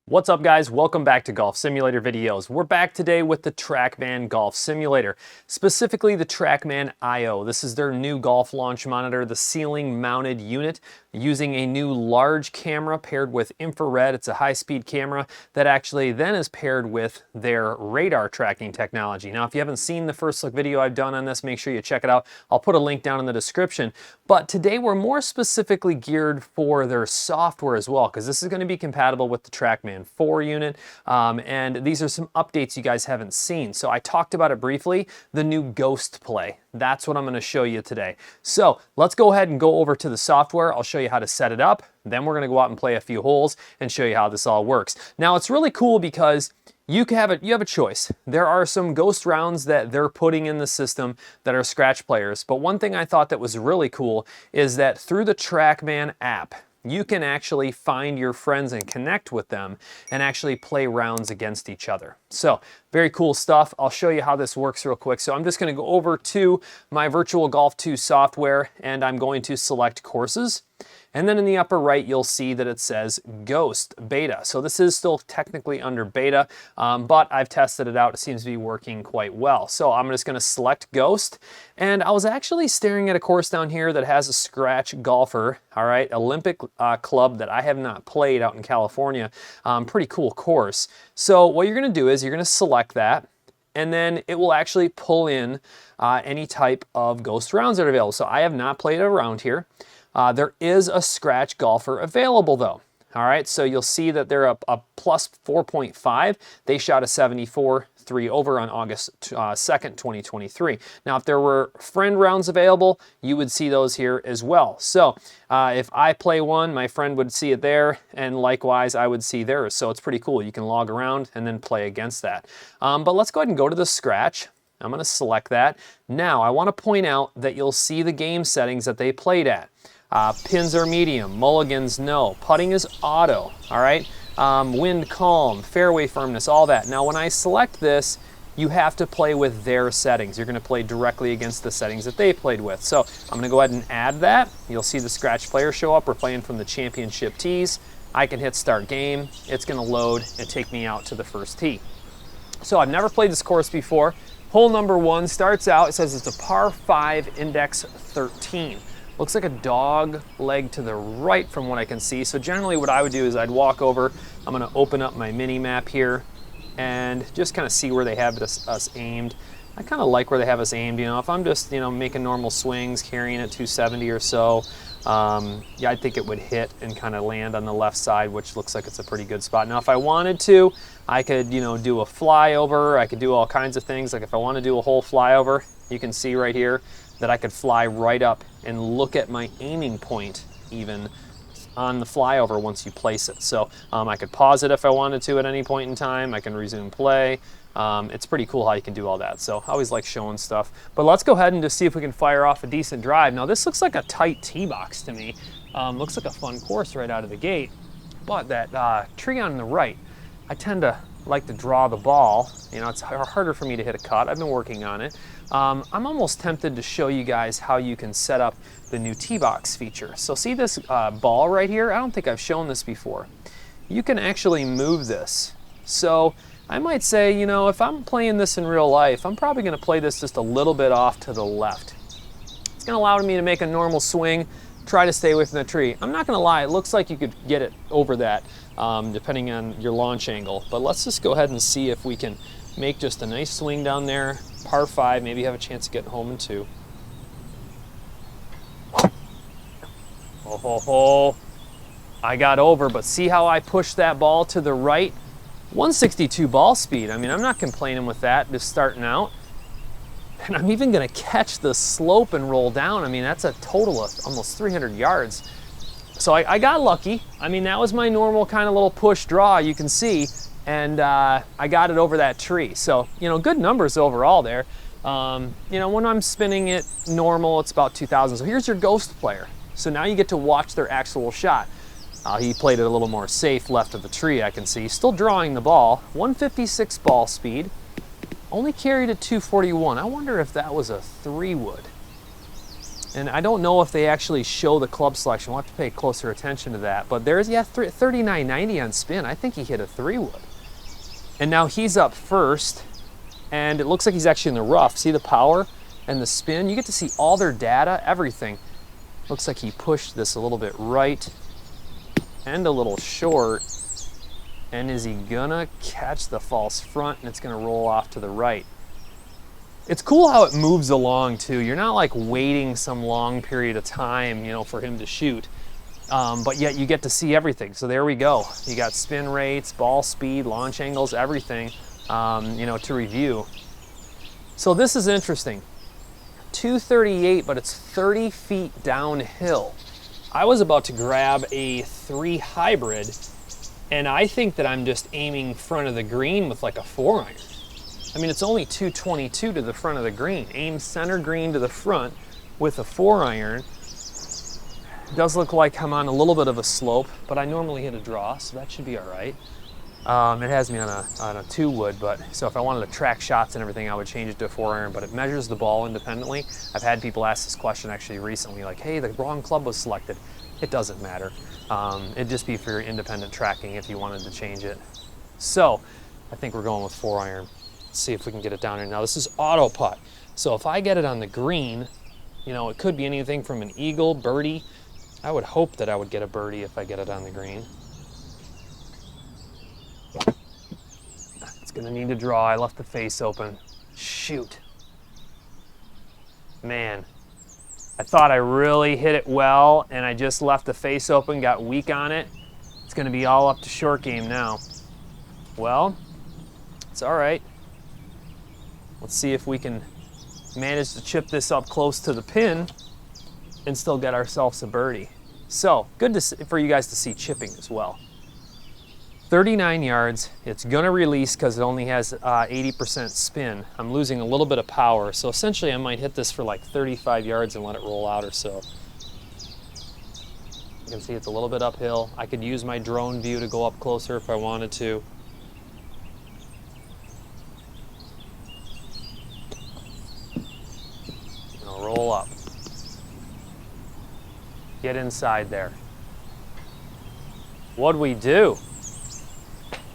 What's up, guys? Welcome back to Golf Simulator videos. We're back today with the Trackman Golf Simulator, specifically the Trackman IO. This is their new golf launch monitor, the ceiling mounted unit using a new large camera paired with infrared. It's a high-speed camera that actually then is paired with their radar tracking technology. Now, if you haven't seen the first look video I've done on this, make sure you check it out. I'll put a link down in the description. But today we're more specifically geared for their software as well, because this is going to be compatible with the Trackman 4 unit, and these are some updates you guys haven't seen. So I talked about it briefly, the new Ghost Play. That's what I'm going to show you today. So let's go ahead and go over to the software. I'll show you how to set it up. Then we're going to go out and play a few holes and show you how this all works. Now, it's really cool because you have a choice. There are some ghost rounds that they're putting in the system that are scratch players. But one thing I thought that was really cool is that through the Trackman app, you can actually find your friends and connect with them and actually play rounds against each other. So very cool stuff. I'll show you how this works real quick. So I'm just going to go over to my Virtual Golf 2 software and I'm going to select courses. And then in the upper right, you'll see that it says Ghost Beta. So this is still technically under beta, but I've tested it out. It seems to be working quite well. So I'm just going to select Ghost. And I was actually staring at a course down here that has a scratch golfer, all right, Olympic club that I have not played out in California. Pretty cool course. So what you're going to do is you're going to select that. And then it will actually pull in any type of ghost rounds that are available. So I have not played a round here. There is a scratch golfer available though. All right, so you'll see that they're a plus 4.5. They shot a 74 3 over on August 2nd, 2023. Now, if there were friend rounds available, you would see those here as well. So if I play one, my friend would see it there, and likewise, I would see theirs. So it's pretty cool. You can log around and then play against that. But let's go ahead and go to the scratch. I'm going to select that. Now, I want to point out that you'll see the game settings that they played at. Pins are medium, mulligans no, putting is auto, all right? Wind calm, fairway firmness, all that. Now when I select this, you have to play with their settings. You're going to play directly against the settings that they played with. So I'm going to go ahead and add that. You'll see the scratch player show up. We're playing from the championship tees. I can hit start game. It's going to load and take me out to the first tee. So I've never played this course before. Hole number 1 starts out, it says it's a par 5 index 13. Looks like a dog leg to the right from what I can see. So generally what I would do is I'd walk over, I'm going to open up my mini map here and just kind of see where they have us aimed. I kind of like where they have us aimed, you know, if I'm just, you know, making normal swings, carrying it 270 or so, yeah, I think it would hit and kind of land on the left side, which looks like it's a pretty good spot. Now, if I wanted to, I could, you know, do a flyover. I could do all kinds of things. Like if I want to do a whole flyover, you can see right here that I could fly right up and look at my aiming point even on the flyover once you place it. So I could pause it if I wanted to at any point in time. I can resume play. It's pretty cool how you can do all that. So I always like showing stuff. But let's go ahead and just see if we can fire off a decent drive. Now this looks like a tight tee box to me. Looks like a fun course right out of the gate. But that tree on the right, I tend to like to draw the ball. You know, it's harder for me to hit a cut. I've been working on it. I'm almost tempted to show you guys how you can set up the new tee box feature. So see this ball right here? I don't think I've shown this before. You can actually move this. So I might say, you know, if I'm playing this in real life, I'm probably going to play this just a little bit off to the left. It's going to allow me to make a normal swing, try to stay away from the tree. I'm not going to lie, it looks like you could get it over that depending on your launch angle. But let's just go ahead and see if we can make just a nice swing down there, par 5, maybe have a chance of getting home in 2. Oh, ho, ho. I got over, but see how I pushed that ball to the right? 162 ball speed. I mean, I'm not complaining with that, just starting out. And I'm even going to catch the slope and roll down. I mean, that's a total of almost 300 yards. So I got lucky. I mean, that was my normal kind of little push draw, you can see. And I got it over that tree. So, you know, good numbers overall there. You know, when I'm spinning it normal, it's about 2,000. So here's your ghost player. So now you get to watch their actual shot. He played it a little more safe left of the tree, I can see. Still drawing the ball. 156 ball speed. Only carried at 241. I wonder if that was a 3-wood. And I don't know if they actually show the club selection. We'll have to pay closer attention to that. But there's, yeah, 39.90 on spin. I think he hit a 3-wood. And now he's up first, and it looks like he's actually in the rough. See the power and the spin? You get to see all their data, everything. Looks like he pushed this a little bit right and a little short. And is he gonna catch the false front, and it's gonna roll off to the right? It's cool how it moves along too. You're not like waiting some long period of time, you know, for him to shoot. But yet you get to see everything. So there we go. You got spin rates, ball speed, launch angles, everything, you know, to review. So this is interesting. 238, but it's 30 feet downhill. I was about to grab a 3 hybrid, and I think that I'm just aiming front of the green with like a 4-iron. I mean, it's only 222 to the front of the green. Aim center green to the front with a 4-iron. Does look like I'm on a little bit of a slope, but I normally hit a draw, so that should be all right. It has me on a 2-wood, but so if I wanted to track shots and everything, I would change it to a 4-iron, but it measures the ball independently. I've had people ask this question actually recently, like, hey, the wrong club was selected. It doesn't matter. It'd just be for your independent tracking if you wanted to change it. So I think we're going with 4-iron. See if we can get it down here. Now this is auto putt. So if I get it on the green, you know, it could be anything from an eagle, birdie. I would hope that I would get a birdie if I get it on the green. It's gonna need to draw. I left the face open. Shoot. Man, I thought I really hit it well, and I just left the face open, got weak on it. It's gonna be all up to short game now. Well, it's all right. Let's see if we can manage to chip this up close to the pin and still get ourselves a birdie. So, good for you guys to see chipping as well. 39 yards, it's gonna release because it only has 80% spin. I'm losing a little bit of power, so essentially I might hit this for like 35 yards and let it roll out or so. You can see it's a little bit uphill. I could use my drone view to go up closer if I wanted to. Roll up. Get inside there. What'd we do?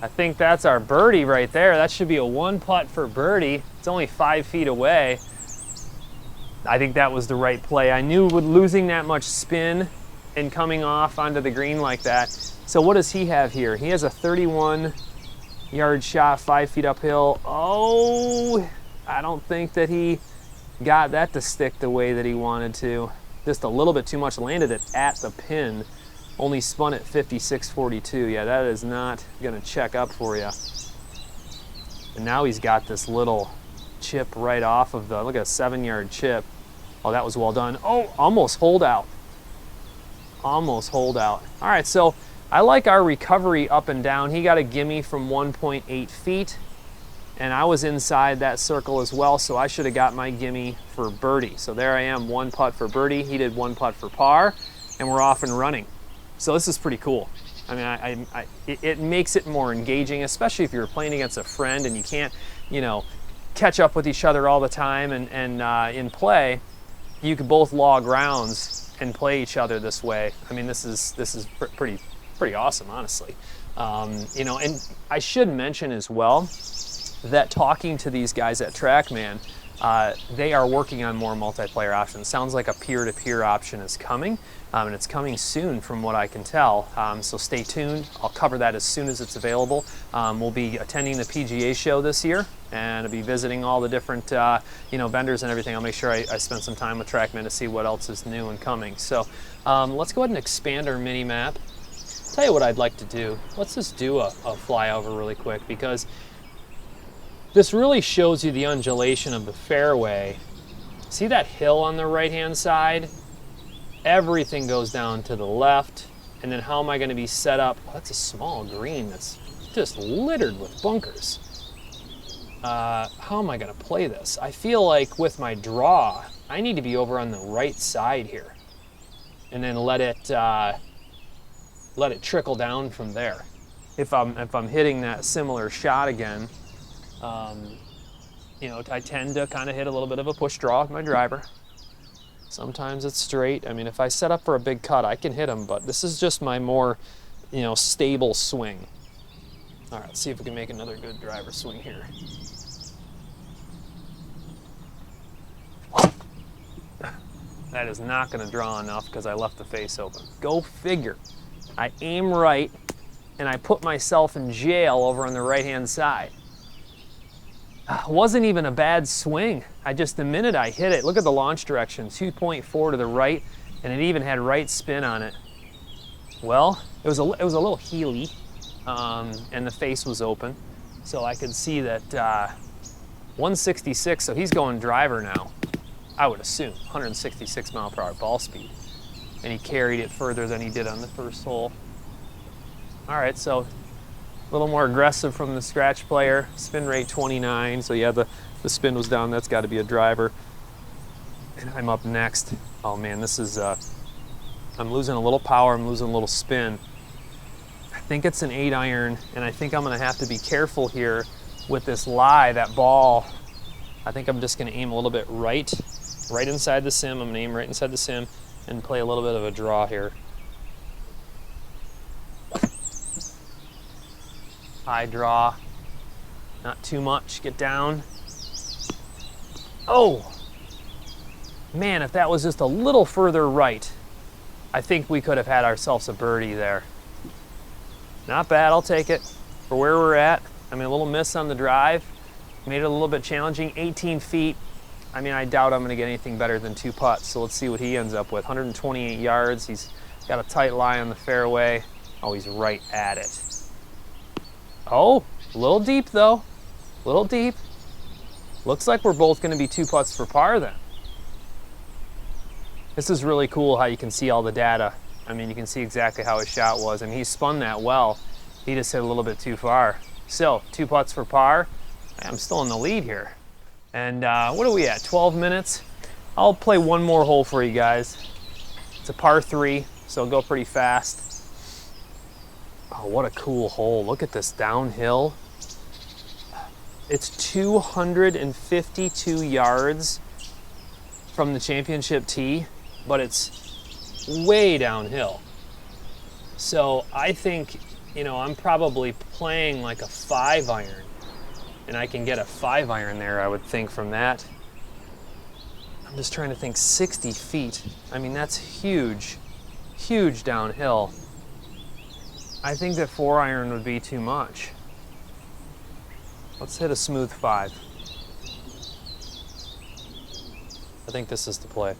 I think that's our birdie right there. That should be a 1-putt for birdie. It's only 5 feet away. I think that was the right play. I knew with losing that much spin and coming off onto the green like that. So what does he have here? He has a 31-yard shot, 5 feet uphill. Oh, I don't think that he got that to stick the way that he wanted to. Just a little bit too much. Landed it at the pin. Only spun at 56.42. Yeah, that is not gonna check up for you. And now he's got this little chip right off of the, look at a 7-yard chip. Oh, that was well done. Oh, almost hold out. Almost hold out. All right, so I like our recovery up and down. He got a gimme from 1.8 feet. And I was inside that circle as well, so I should have got my gimme for birdie. So there I am, 1 putt for birdie. He did 1 putt for par, and we're off and running. So this is pretty cool. I mean, it makes it more engaging, especially if you're playing against a friend and you can't, you know, catch up with each other all the time. And in play, you could both log rounds and play each other this way. I mean, this is pretty awesome, honestly. You know, and I should mention as well that talking to these guys at Trackman, they are working on more multiplayer options. Sounds like a peer-to-peer option is coming, and it's coming soon from what I can tell. So stay tuned. I'll cover that as soon as it's available. We'll be attending the PGA show this year, and I'll be visiting all the different you know, vendors and everything. I'll make sure I spend some time with Trackman to see what else is new and coming. So let's go ahead and expand our mini map. Tell you what I'd like to do. Let's just do a flyover really quick, because this really shows you the undulation of the fairway. See that hill on the right-hand side? Everything goes down to the left. And then how am I going to be set up? Oh, that's a small green that's just littered with bunkers. How am I going to play this? I feel like with my draw, I need to be over on the right side here. And then let it trickle down from there. If I'm hitting that similar shot again, you know, I tend to kind of hit a little bit of a push draw with my driver. Sometimes it's straight. I mean, if I set up for a big cut, I can hit them, but this is just my more, you know, stable swing. All right, let's see if we can make another good driver swing here. That is not going to draw enough because I left the face open. Go figure. I aim right, and I put myself in jail over on the right-hand side. Wasn't even a bad swing. The minute I hit it, look at the launch direction, 2.4 to the right, and it even had right spin on it. Well, it was a little heely, and the face was open, so I could see that 166, so he's going driver now. I would assume 166 mile per hour ball speed, and he carried it further than he did on the first hole. All right, so a little more aggressive from the scratch player. Spin rate 29, so yeah, the spin was down. That's got to be a driver. And I'm up next. Oh man, this is, I'm losing a little power, I'm losing a little spin. I think it's an 8-iron, and I think I'm gonna have to be careful here with this lie, that ball. I think I'm just gonna aim a little bit right inside the sim. I'm gonna aim right inside the sim and play a little bit of a draw here. High draw, not too much, get down. Oh, man, if that was just a little further right, I think we could have had ourselves a birdie there. Not bad, I'll take it for where we're at. I mean, a little miss on the drive, made it a little bit challenging, 18 feet. I mean, I doubt I'm gonna get anything better than 2 putts, so let's see what he ends up with. 128 yards, he's got a tight lie on the fairway. Oh, he's right at it. Oh, a little deep though, a little deep. Looks like we're both gonna be 2 putts for par then. This is really cool how you can see all the data. I mean, you can see exactly how his shot was, and he spun that well. He just hit a little bit too far. So, 2 putts for par. I'm still in the lead here. And what are we at, 12 minutes? I'll play one more hole for you guys. It's a par 3, so it'll go pretty fast. Oh, what a cool hole. Look at this downhill. It's 252 yards from the championship tee, but it's way downhill. So I think, you know, I'm probably playing like a 5-iron, and I can get a 5-iron there, I would think, from that. I'm just trying to think, 60 feet. I mean, that's huge, huge downhill. I think that 4-iron would be too much. Let's hit a smooth 5. I think this is the play.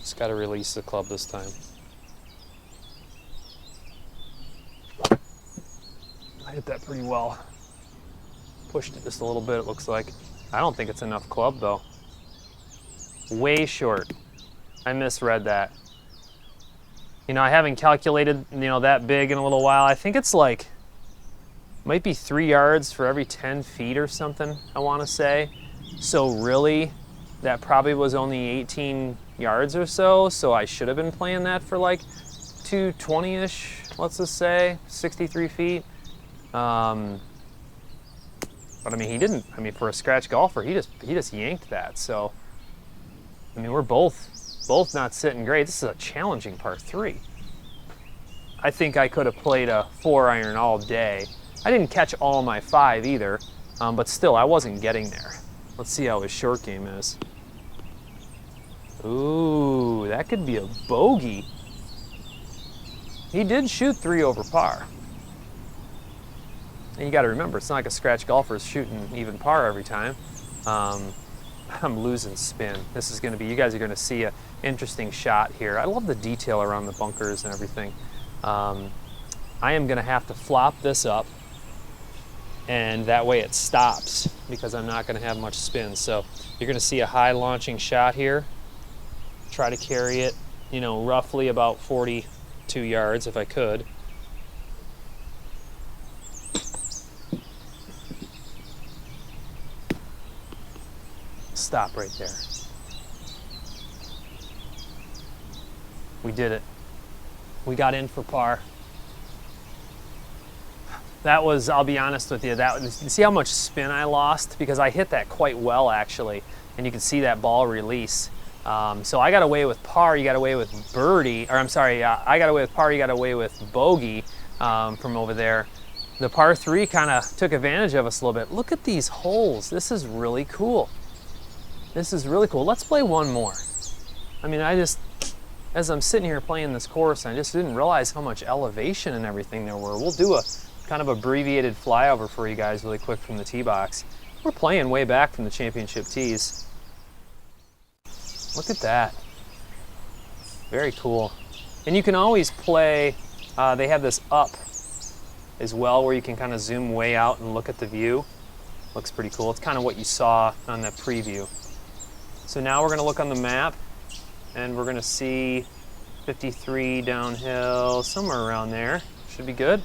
Just got to release the club this time. I hit that pretty well. Pushed it just a little bit, it looks like. I don't think it's enough club though. Way short. I misread that. You know, I haven't calculated, you know, that big in a little while. I think it's like, might be 3 yards for every 10 feet or something, I want to say. So really, that probably was only 18 yards or so, so I should have been playing that for like 220-ish, let's just say, 63 feet. But I mean, he didn't. I mean, for a scratch golfer, he just yanked that. So, I mean, we're both not sitting great. This is a challenging par 3. I think I could have played a 4-iron all day. I didn't catch all my 5 either, but still, I wasn't getting there. Let's see how his short game is. Ooh, that could be a bogey. He did shoot 3 over par. And you got to remember, it's not like a scratch golfer is shooting even par every time. I'm losing spin. This is going to be, you guys are going to see an interesting shot here. I love the detail around the bunkers and everything. I am going to have to flop this up, and that way it stops because I'm not going to have much spin. So you're going to see a high launching shot here. Try to carry it, you know, roughly about 42 yards if I could. Stop right there. We did it. We got in for par. That was, I'll be honest with you, that was, see how much spin I lost? Because I hit that quite well, actually. and you can see that ball release. So I got away with par, you got away with birdie, or I'm sorry, I got away with par, you got away with bogey from over there. The par 3 kind of took advantage of us a little bit. Look at these holes. This is really cool. This is really cool. Let's play one more. I mean, as I'm sitting here playing this course, I just didn't realize how much elevation and everything there were. We'll do a kind of abbreviated flyover for you guys really quick from the tee box. We're playing way back from the championship tees. Look at that. Very cool. And you can always play, they have this up as well where you can kind of zoom way out and look at the view. Looks pretty cool. It's kind of what you saw on that preview. So now we're going to look on the map and we're going to see 53 downhill, somewhere around there. Should be good.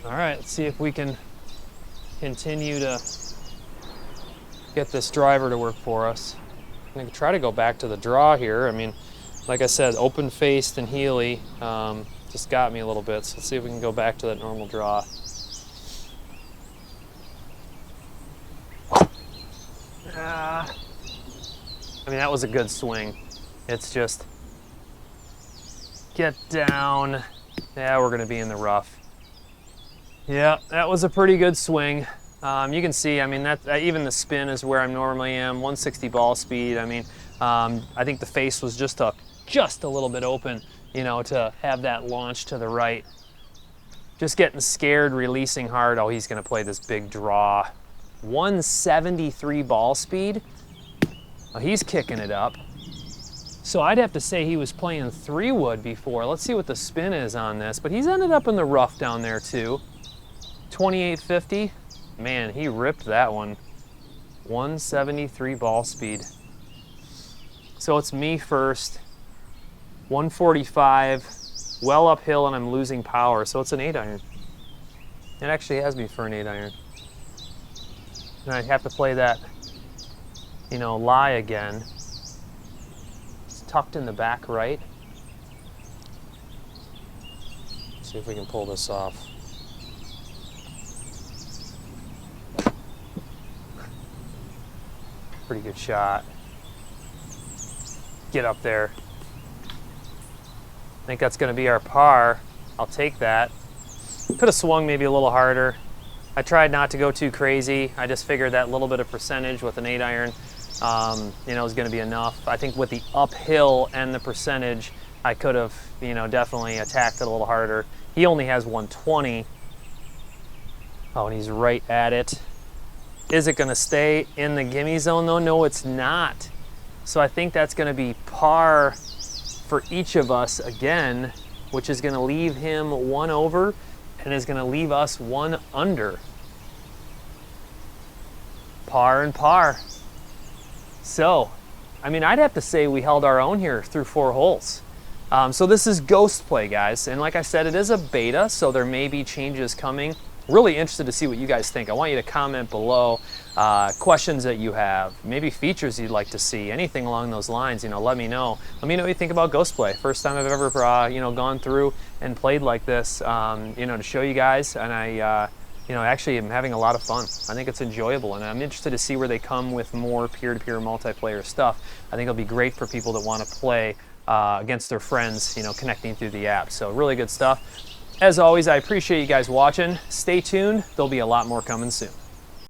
All right, let's see if we can continue to get this driver to work for us. I'm going to try to go back to the draw here. I mean, like I said, open-faced and Healy just got me a little bit. So let's see if we can go back to that normal draw. I mean, that was a good swing. It's just get down. Yeah, we're going to be in the rough. Yeah, that was a pretty good swing. You can see, I mean, that even the spin is where I normally am, 160 ball speed. I mean, I think the face was just a little bit open, you know, to have that launch to the right. Just getting scared, releasing hard. Oh, he's going to play this big draw. 173 ball speed. Oh, he's kicking it up. So I'd have to say he was playing 3-wood before. Let's see what the spin is on this. But he's ended up in the rough down there too. 2850. Man, he ripped that one. 173 ball speed. So it's me first. 145, well uphill, and I'm losing power. So it's an 8-iron. It actually has me for an 8-iron. And I have to play that, you know, lie again. It's tucked in the back right. Let's see if we can pull this off. Pretty good shot. Get up there. I think that's going to be our par. I'll take that. Could have swung maybe a little harder. I tried not to go too crazy. I just figured that little bit of percentage with an 8-iron, you know, is going to be enough. I think with the uphill and the percentage, I could have, you know, definitely attacked it a little harder. He only has 120. Oh, and he's right at it. Is it going to stay in the gimme zone though? No, it's not. So I think that's going to be par for each of us again, which is going to leave him 1 over and is going to leave us 1 under. Par and par. So, I mean, I'd have to say we held our own here through 4 holes. So this is ghost play, guys. And like I said, it is a beta, so there may be changes coming. Really interested to see what you guys think. I want you to comment below questions that you have, maybe features you'd like to see, anything along those lines. You know, let me know. Let me know what you think about ghost play. First time I've ever you know, gone through and played like this, you know, to show you guys. And I you know, actually am having a lot of fun. I think it's enjoyable, and I'm interested to see where they come with more peer-to-peer multiplayer stuff. I think it'll be great for people that want to play against their friends, you know, connecting through the app. So really good stuff. As always, I appreciate you guys watching. Stay tuned. There'll be a lot more coming soon.